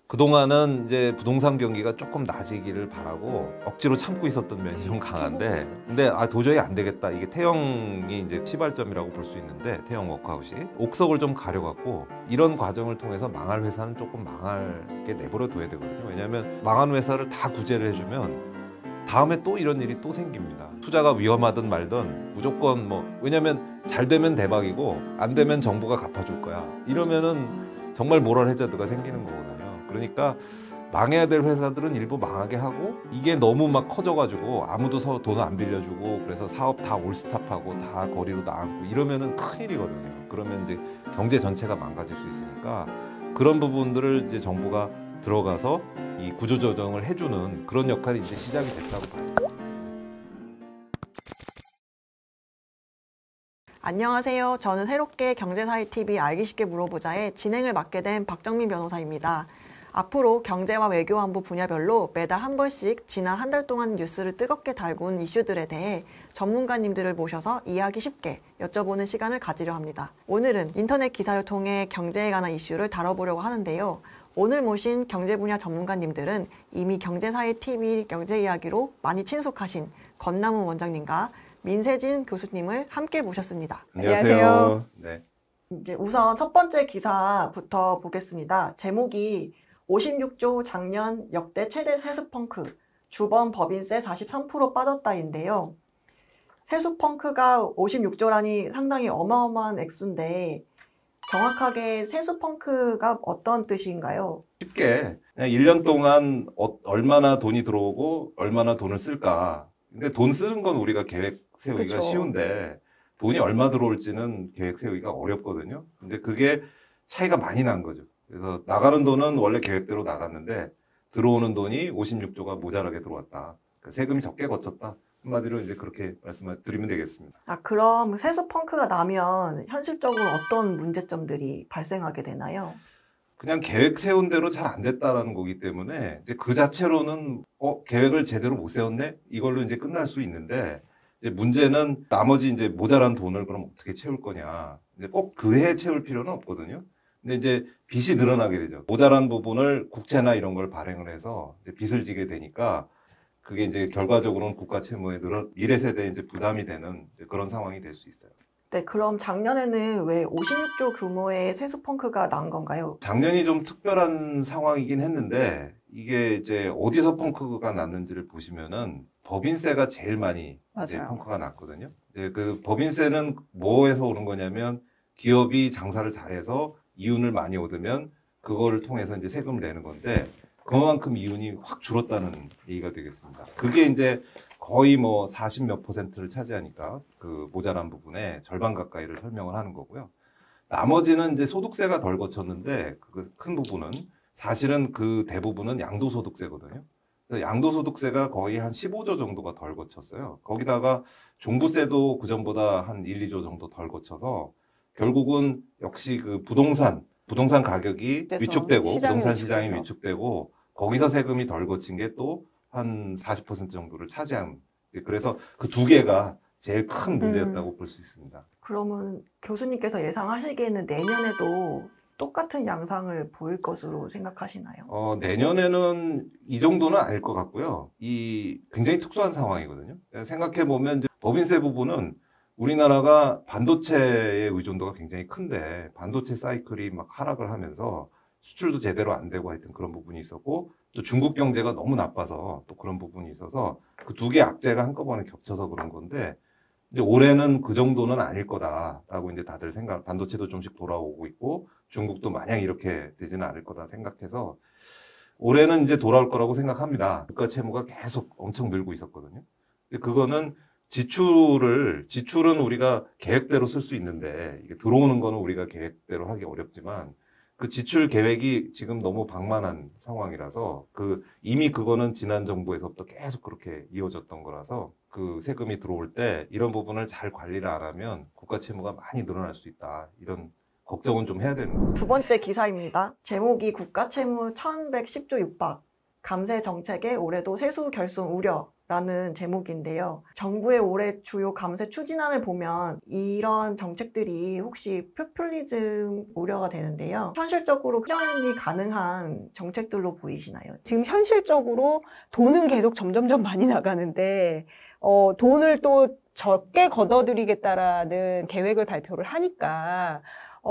그동안은 이제 부동산 경기가 조금 나아지기를 바라고 억지로 참고 있었던 면이 좀 강한데, 근데 도저히 안 되겠다. 이게 태형이 이제 시발점이라고 볼 수 있는데, 태형 워크아웃이 옥석을 좀 가려갖고 이런 과정을 통해서 망할 회사는 조금 망하게 내버려 둬야 되거든요. 왜냐하면 망한 회사를 다 구제를 해주면 다음에 또 이런 일이 또 생깁니다. 투자가 위험하든 말든 무조건 왜냐면 잘 되면 대박이고 안 되면 정부가 갚아줄 거야. 이러면은 정말 모럴 해저드가 생기는 거거든요. 그러니까 망해야 될 회사들은 일부 망하게 하고, 이게 너무 막 커져가지고 아무도 서로 돈을 안 빌려주고 그래서 사업 다 올스탑하고 다 거리로 나가고 이러면은 큰일이거든요. 그러면 이제 경제 전체가 망가질 수 있으니까 그런 부분들을 이제 정부가 들어가서 이 구조조정을 해주는 그런 역할이 이제 시작이 됐다고 봐요. 안녕하세요. 저는 새롭게 경제사회TV 알기 쉽게 물어보자의 진행을 맡게 된 박정민 변호사입니다. 앞으로 경제와 외교안보 분야별로 매달 한 번씩 지난 한 달 동안 뉴스를 뜨겁게 달군 이슈들에 대해 전문가님들을 모셔서 이해하기 쉽게 여쭤보는 시간을 가지려 합니다. 오늘은 인터넷 기사를 통해 경제에 관한 이슈를 다뤄보려고 하는데요. 오늘 모신 경제 분야 전문가님들은 이미 경제사회TV 경제 이야기로 많이 친숙하신 권남훈 원장님과 민세진 교수님을 함께 모셨습니다. 안녕하세요. 네. 이제 우선 첫 번째 기사부터 보겠습니다. 제목이 56조 작년 역대 최대 세수 펑크, 주번 법인세 43% 빠졌다인데요. 세수 펑크가 56조라니 상당히 어마어마한 액수인데 정확하게 세수 펑크가 어떤 뜻인가요? 쉽게 그냥 1년 동안 얼마나 돈이 들어오고 얼마나 돈을 쓸까. 근데 돈 쓰는 건 우리가 계획 세우기가 그쵸. 쉬운데 돈이 얼마 들어올지는 계획 세우기가 어렵거든요. 근데 그게 차이가 많이 난 거죠. 그래서 나가는 돈은 원래 계획대로 나갔는데 들어오는 돈이 56조가 모자라게 들어왔다. 그러니까 세금이 적게 거쳤다. 한마디로 이제 그렇게 말씀드리면 되겠습니다. 그럼 세수 펑크가 나면 현실적으로 어떤 문제점들이 발생하게 되나요? 그냥 계획 세운 대로 잘 안 됐다라는 거기 때문에 이제 그 자체로는 계획을 제대로 못 세웠네? 이걸로 이제 끝날 수 있는데, 이제 문제는 나머지 이제 모자란 돈을 그럼 어떻게 채울 거냐. 이제 꼭 그 해에 채울 필요는 없거든요. 근데 이제 빚이 늘어나게 되죠. 모자란 부분을 국채나 이런 걸 발행을 해서 이제 빚을 지게 되니까 그게 이제 결과적으로는 국가 채무에 미래 세대에 이제 부담이 되는 그런 상황이 될 수 있어요. 네, 그럼 작년에는 왜 56조 규모의 세수 펑크가 난 건가요? 작년이 좀 특별한 상황이긴 했는데, 이게 이제 어디서 펑크가 났는지를 보시면은 법인세가 제일 많이 이제 펑크가 났거든요. 이제 그 법인세는 뭐에서 오는 거냐면 기업이 장사를 잘해서 이윤을 많이 얻으면 그거를 통해서 이제 세금을 내는 건데, 그만큼 이윤이 확 줄었다는 얘기가 되겠습니다. 그게 이제 거의 40몇 %를 차지하니까 그 모자란 부분의 절반 가까이를 설명을 하는 거고요. 나머지는 이제 소득세가 덜 거쳤는데 그 큰 부분은 사실은 그 대부분은 양도소득세거든요. 그래서 양도소득세가 거의 한 15조 정도가 덜 거쳤어요. 거기다가 종부세도 그전보다 한 1, 2조 정도 덜 거쳐서 결국은 역시 그 부동산 가격이 위축되고 부동산 시장이 위축되고 거기서 세금이 덜 거친 게 또 한 40% 정도를 차지한, 그래서 그 두 개가 제일 큰 문제였다고 볼 수 있습니다. 그러면 교수님께서 예상하시기에는 내년에도 똑같은 양상을 보일 것으로 생각하시나요? 내년에는 이 정도는 아닐 것 같고요. 이 굉장히 특수한 상황이거든요. 생각해 보면 법인세 부분은 우리나라가 반도체의 의존도가 굉장히 큰데 반도체 사이클이 막 하락을 하면서 수출도 제대로 안 되고 하여튼 그런 부분이 있었고, 또 중국 경제가 너무 나빠서 또 그런 부분이 있어서 그 두 개 악재가 한꺼번에 겹쳐서 그런 건데, 이제 올해는 그 정도는 아닐 거다라고 이제 다들 반도체도 좀씩 돌아오고 있고 중국도 마냥 이렇게 되지는 않을 거다 생각해서 올해는 이제 돌아올 거라고 생각합니다. 국가 채무가 계속 엄청 늘고 있었거든요. 근데 그거는 지출은 우리가 계획대로 쓸 수 있는데, 이게 들어오는 거는 우리가 계획대로 하기 어렵지만 그 지출 계획이 지금 너무 방만한 상황이라서 이미 그거는 지난 정부에서부터 계속 그렇게 이어졌던 거라서 그 세금이 들어올 때 이런 부분을 잘 관리를 안 하면 국가 채무가 많이 늘어날 수 있다. 이런 걱정은 좀 해야 되는 거죠. 두 번째 기사입니다. 제목이 국가 채무 1110조 육박, 감세 정책에 올해도 세수 결손 우려. 라는 제목인데요. 정부의 올해 주요 감세 추진안을 보면 이런 정책들이 혹시 포퓰리즘 우려가 되는데요. 현실적으로 실현이 가능한 정책들로 보이시나요? 지금 현실적으로 돈은 계속 점점점 많이 나가는데 돈을 또 적게 걷어들이겠다라는 계획을 발표를 하니까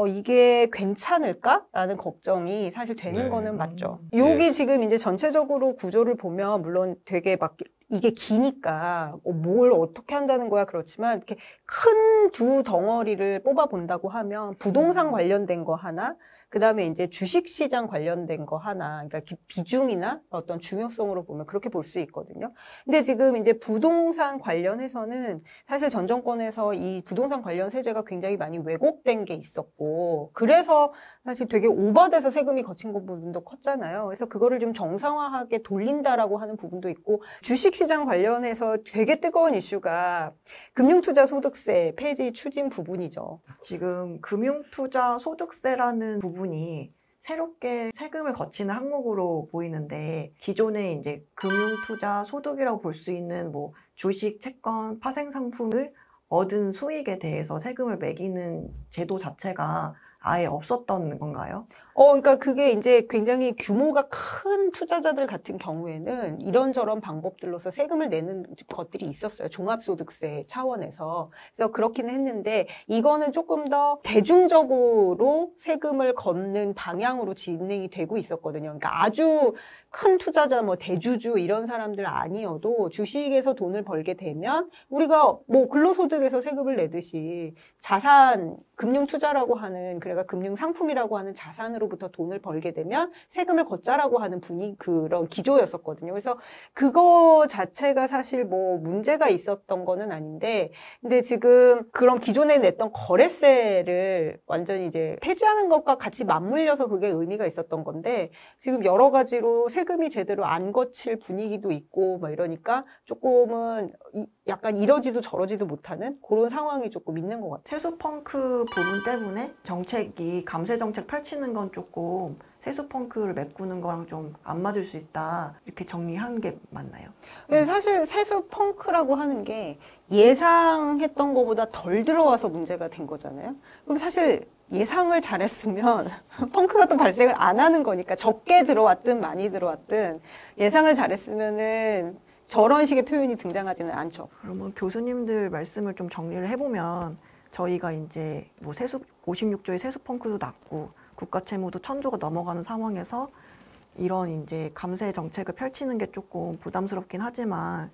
이게 괜찮을까라는 걱정이 사실 되는 네. 거는 맞죠. 여기 지금 이제 전체적으로 구조를 보면 물론 되게 막 이게 기니까 뭘 어떻게 한다는 거야 그렇지만 이렇게 큰 두 덩어리를 뽑아 본다고 하면 부동산 관련된 거 하나, 그 다음에 이제 주식시장 관련된 거 하나, 그러니까 비중이나 어떤 중요성으로 보면 그렇게 볼 수 있거든요. 근데 지금 이제 부동산 관련해서는 사실 전 정권에서 이 부동산 관련 세제가 굉장히 많이 왜곡된 게 있었고, 그래서 사실 되게 오버돼서 세금이 거친 부분도 컸잖아요. 그래서 그거를 좀 정상화하게 돌린다라고 하는 부분도 있고, 주식시장 관련해서 되게 뜨거운 이슈가 금융투자소득세 폐지 추진 부분이죠. 지금 금융투자 소득세라는 부분이 새롭게 세금을 거치는 항목으로 보이는데 기존에 이제 금융투자 소득이라고 볼 수 있는 뭐 주식, 채권, 파생 상품을 얻은 수익에 대해서 세금을 매기는 제도 자체가 아예 없었던 건가요? 그러니까 그게 이제 굉장히 규모가 큰 투자자들 같은 경우에는 이런저런 방법들로서 세금을 내는 것들이 있었어요. 종합소득세 차원에서. 그래서 그렇기는 했는데 이거는 조금 더 대중적으로 세금을 걷는 방향으로 진행이 되고 있었거든요. 그러니까 아주 큰 투자자, 뭐 대주주 이런 사람들 아니어도 주식에서 돈을 벌게 되면 우리가 뭐 근로소득에서 세금을 내듯이 자산, 금융투자라고 하는, 그래가 금융상품이라고 하는 자산으로부터 돈을 벌게 되면 세금을 걷자라고 하는 그런 기조였었거든요. 그래서 그거 자체가 사실 뭐 문제가 있었던 거는 아닌데, 근데 지금 그런 기존에 냈던 거래세를 완전히 이제 폐지하는 것과 같이 맞물려서 그게 의미가 있었던 건데, 지금 여러 가지로 세금이 제대로 안 거칠 분위기도 있고 막 이러니까 조금은 약간 이러지도 저러지도 못하는 그런 상황이 조금 있는 것 같아요. 세수펑크 부분 때문에 정책이 감세 정책 펼치는 건 조금 세수펑크를 메꾸는 거랑 좀 안 맞을 수 있다 이렇게 정리한 게 맞나요? 근데 사실 세수펑크라고 하는 게 예상했던 것보다 덜 들어와서 문제가 된 거잖아요. 그럼 사실 예상을 잘했으면 펑크가 또 발생을 안 하는 거니까 적게 들어왔든 많이 들어왔든 예상을 잘했으면은 저런 식의 표현이 등장하지는 않죠. 그러면 교수님들 말씀을 좀 정리를 해보면 저희가 이제 뭐 56조의 세수펑크도 났고 국가 채무도 1,000조가 넘어가는 상황에서 이런 이제 감세 정책을 펼치는 게 조금 부담스럽긴 하지만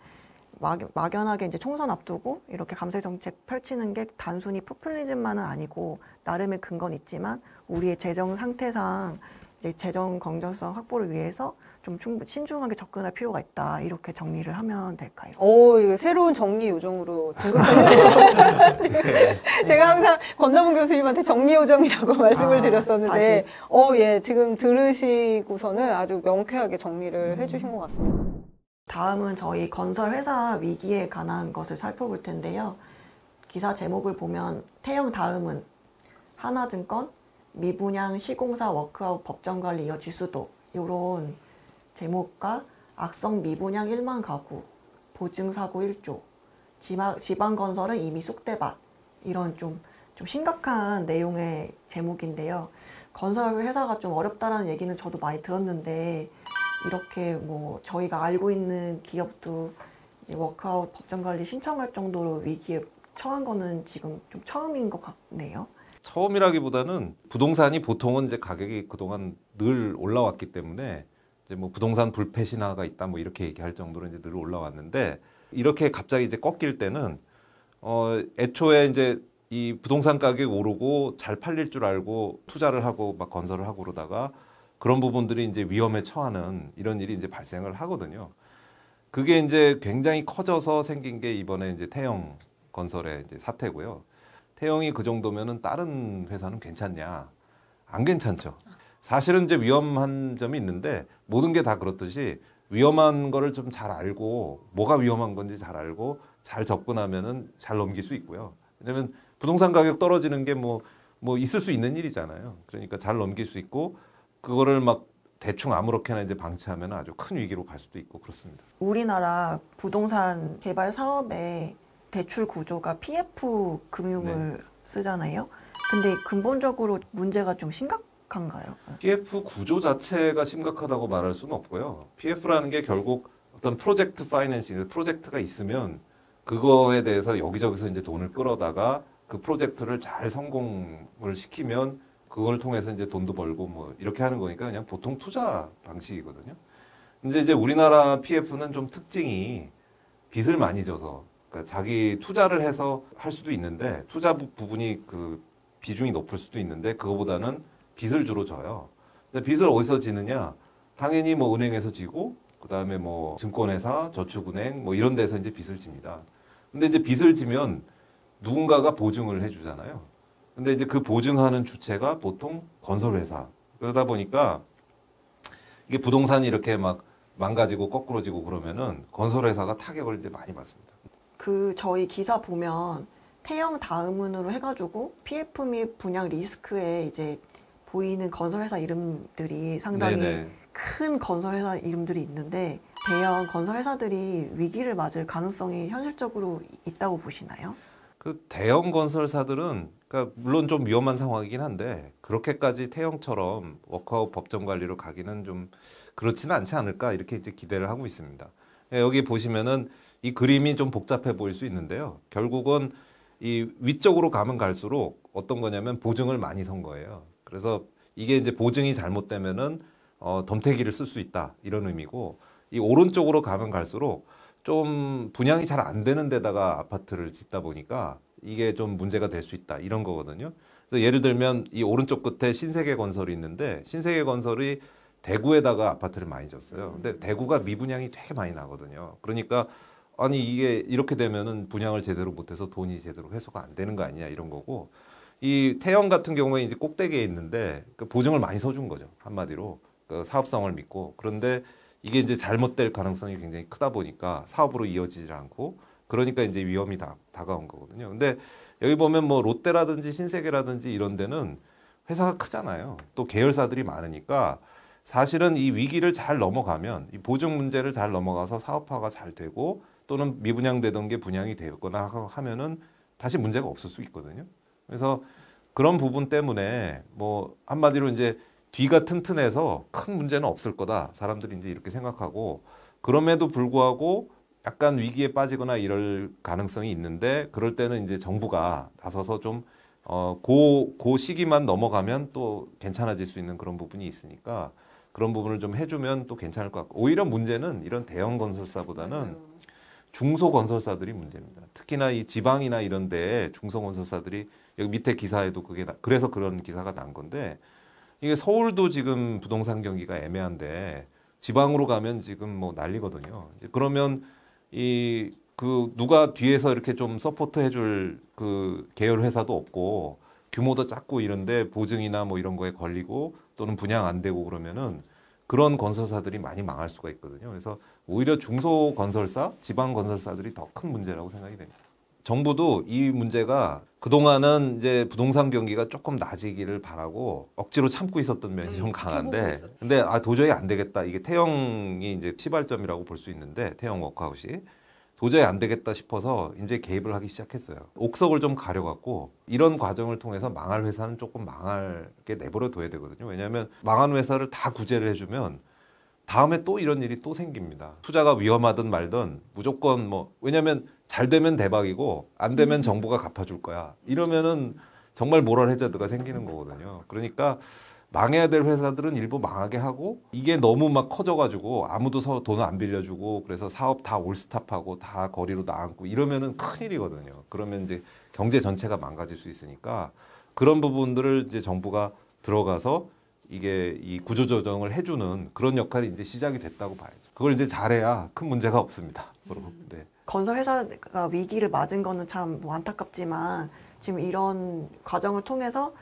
막연하게 이제 총선 앞두고 이렇게 감세 정책 펼치는 게 단순히 포퓰리즘만은 아니고 나름의 근거는 있지만 우리의 재정 상태상 이제 재정 건전성 확보를 위해서 좀 신중하게 접근할 필요가 있다 이렇게 정리를 하면 될까요? 이거 새로운 정리 요정으로 등극하는 제가 항상 권남훈 교수님한테 정리 요정이라고 말씀을 드렸었는데 예, 지금 들으시고서는 아주 명쾌하게 정리를 해주신 것 같습니다. 다음은 저희 건설회사 위기에 관한 것을 살펴볼 텐데요. 기사 제목을 보면 태영 다음은 하나증권, 미분양 시공사 워크아웃 법정관리 이어질 수도 이런 제목과 악성 미분양 1만 가구, 보증사고 1조, 지방건설은 이미 쑥대밭 이런 좀 심각한 내용의 제목인데요. 건설회사가 좀 어렵다라는 얘기는 저도 많이 들었는데 이렇게 뭐 저희가 알고 있는 기업도 이제 워크아웃 법정관리 신청할 정도로 위기에 처한 거는 지금 좀 처음인 것 같네요. 처음이라기보다는 부동산이 보통은 이제 가격이 그동안 늘 올라왔기 때문에 이제 뭐 부동산 불패 신화가 있다 뭐 이렇게 얘기할 정도로 이제 늘 올라왔는데 이렇게 갑자기 이제 꺾일 때는 애초에 이제 이 부동산 가격이 오르고 잘 팔릴 줄 알고 투자를 하고 막 건설을 하고 그러다가 그런 부분들이 이제 위험에 처하는 이런 일이 이제 발생을 하거든요. 그게 이제 굉장히 커져서 생긴 게 이번에 이제 태영 건설의 이제 사태고요. 태영이 그 정도면은 다른 회사는 괜찮냐? 안 괜찮죠. 사실은 이제 위험한 점이 있는데 모든 게 다 그렇듯이 위험한 거를 좀 잘 알고 뭐가 위험한 건지 잘 알고 잘 접근하면은 잘 넘길 수 있고요. 왜냐면 부동산 가격 떨어지는 게 뭐 있을 수 있는 일이잖아요. 그러니까 잘 넘길 수 있고 그거를 막 대충 아무렇게나 이제 방치하면 아주 큰 위기로 갈 수도 있고 그렇습니다. 우리나라 부동산 개발 사업의 대출 구조가 PF 금융을 쓰잖아요. 근데 근본적으로 문제가 좀 심각한가요? PF 구조 자체가 심각하다고 말할 수는 없고요. PF라는 게 결국 어떤 프로젝트 파이낸싱, 프로젝트가 있으면 그거에 대해서 여기저기서 이제 돈을 끌어다가 그 프로젝트를 잘 성공을 시키면 그걸 통해서 이제 돈도 벌고 뭐 이렇게 하는 거니까 그냥 보통 투자 방식이거든요. 근데 이제 우리나라 PF는 좀 특징이 빚을 많이 져서 그러니까 자기 투자를 해서 할 수도 있는데 투자 부분이 그 비중이 높을 수도 있는데 그거보다는 빚을 주로 져요. 근데 빚을 어디서 지느냐? 당연히 뭐 은행에서 지고 그다음에 뭐 증권회사, 저축은행 뭐 이런 데서 이제 빚을 집니다. 근데 이제 빚을 지면 누군가가 보증을 해주잖아요. 근데 이제 그 보증하는 주체가 보통 건설회사. 그러다 보니까 이게 부동산이 이렇게 막 망가지고 거꾸로지고 그러면은 건설회사가 타격을 이제 많이 받습니다. 그 저희 기사 보면 태형 다음은으로 해가지고 PF 및 분양 리스크에 이제 보이는 건설회사 이름들이 상당히 네네. 큰 건설회사 이름들이 있는데 대형 건설회사들이 위기를 맞을 가능성이 현실적으로 있다고 보시나요? 그 대형 건설사들은 그러니까 물론 좀 위험한 상황이긴 한데 그렇게까지 태형처럼 워크아웃 법정 관리로 가기는 좀 그렇지는 않지 않을까 이렇게 이제 기대를 하고 있습니다. 여기 보시면은 이 그림이 좀 복잡해 보일 수 있는데요. 결국은 이 위쪽으로 가면 갈수록 어떤 거냐면 보증을 많이 선 거예요. 그래서 이게 이제 보증이 잘못되면은 덤태기를 쓸 수 있다 이런 의미고 이 오른쪽으로 가면 갈수록 좀 분양이 잘 안 되는 데다가 아파트를 짓다 보니까 이게 좀 문제가 될 수 있다 이런 거거든요. 그래서 예를 들면 이 오른쪽 끝에 신세계건설이 있는데 신세계건설이 대구에다가 아파트를 많이 졌어요. 근데 대구가 미분양이 되게 많이 나거든요. 그러니까 아니 이게 이렇게 되면은 분양을 제대로 못해서 돈이 제대로 회수가 안 되는 거 아니냐 이런 거고 이 태형 같은 경우에 이제 꼭대기에 있는데 그 보증을 많이 서준 거죠 한마디로 그 사업성을 믿고 그런데 이게 이제 잘못될 가능성이 굉장히 크다 보니까 사업으로 이어지지 않고 그러니까 이제 위험이 다가온 거거든요. 근데 여기 보면 뭐 롯데라든지 신세계라든지 이런 데는 회사가 크잖아요. 또 계열사들이 많으니까 사실은 이 위기를 잘 넘어가면 이 보증 문제를 잘 넘어가서 사업화가 잘 되고 또는 미분양되던 게 분양이 되거나 하면은 다시 문제가 없을 수 있거든요. 그래서 그런 부분 때문에 뭐 한마디로 이제 뒤가 튼튼해서 큰 문제는 없을 거다. 사람들이 이제 이렇게 생각하고 그럼에도 불구하고 약간 위기에 빠지거나 이럴 가능성이 있는데 그럴 때는 이제 정부가 나서서 좀 그 시기만 넘어가면 또 괜찮아질 수 있는 그런 부분이 있으니까 그런 부분을 좀 해주면 또 괜찮을 것 같고 오히려 문제는 이런 대형 건설사보다는 중소건설사들이 문제입니다. 특히나 이 지방이나 이런 데에 중소건설사들이 여기 밑에 기사에도 그게 그래서 그런 기사가 난 건데 이게 서울도 지금 부동산 경기가 애매한데 지방으로 가면 지금 뭐 난리거든요. 그러면 그 누가 뒤에서 이렇게 좀 서포트 해줄 그 계열 회사도 없고 규모도 작고 이런데 보증이나 뭐 이런 거에 걸리고 또는 분양 안 되고 그러면은 그런 건설사들이 많이 망할 수가 있거든요. 그래서 오히려 중소건설사, 지방건설사들이 더 큰 문제라고 생각이 됩니다. 정부도 이 문제가 그동안은 이제 부동산 경기가 조금 나아지기를 바라고 억지로 참고 있었던 면이 좀 강한데 근데 도저히 안 되겠다. 이게 태형이 이제 시발점이라고 볼 수 있는데 태형 워크아웃이 도저히 안 되겠다 싶어서 이제 개입을 하기 시작했어요. 옥석을 좀 가려갖고 이런 과정을 통해서 망할 회사는 조금 망하게 내버려 둬야 되거든요. 왜냐하면 망한 회사를 다 구제를 해주면 다음에 또 이런 일이 또 생깁니다. 투자가 위험하든 말든 무조건 뭐 왜냐하면 잘 되면 대박이고 안 되면 정부가 갚아줄 거야. 이러면은 정말 모럴 해저드가 생기는 거거든요. 그러니까 망해야 될 회사들은 일부 망하게 하고 이게 너무 막 커져가지고 아무도 돈을 안 빌려주고 그래서 사업 다 올스탑하고 다 거리로 나앉고 이러면은 큰일이거든요. 그러면 이제 경제 전체가 망가질 수 있으니까 그런 부분들을 이제 정부가 들어가서 이게 이 구조조정을 해주는 그런 역할이 이제 시작이 됐다고 봐야죠. 그걸 이제 잘해야 큰 문제가 없습니다. 네. 건설회사가 위기를 맞은 거는 참 뭐 안타깝지만 지금 이런 과정을 통해서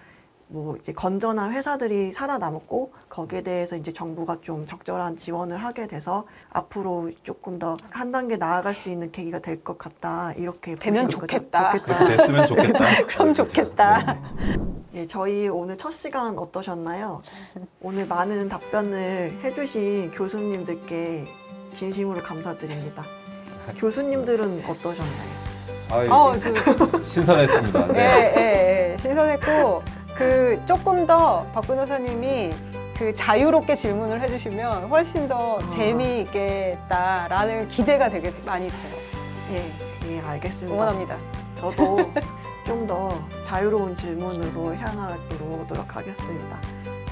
뭐 이제 건전한 회사들이 살아남았고 거기에 대해서 이제 정부가 좀 적절한 지원을 하게 돼서 앞으로 조금 더 한 단계 나아갈 수 있는 계기가 될 것 같다 이렇게 되면 보시는 거죠? 좋겠다. 그렇게 됐으면 좋겠다. 그럼 좋겠다. 예, 저희 오늘 첫 시간 어떠셨나요? 오늘 많은 답변을 해주신 교수님들께 진심으로 감사드립니다. 교수님들은 어떠셨나요? 신선했습니다. 네. 예, 신선했고, 조금 더 박 변호사님이 자유롭게 질문을 해주시면 훨씬 더 재미있겠다라는 기대가 되게 많이 돼요. 예, 알겠습니다. 응원합니다. 저도 좀 더 자유로운 질문으로 향하도록 하겠습니다.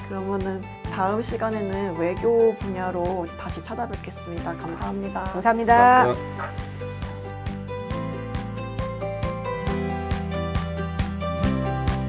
그러면은 다음 시간에는 외교 분야로 다시 찾아뵙겠습니다. 감사합니다. 감사합니다. 감사합니다.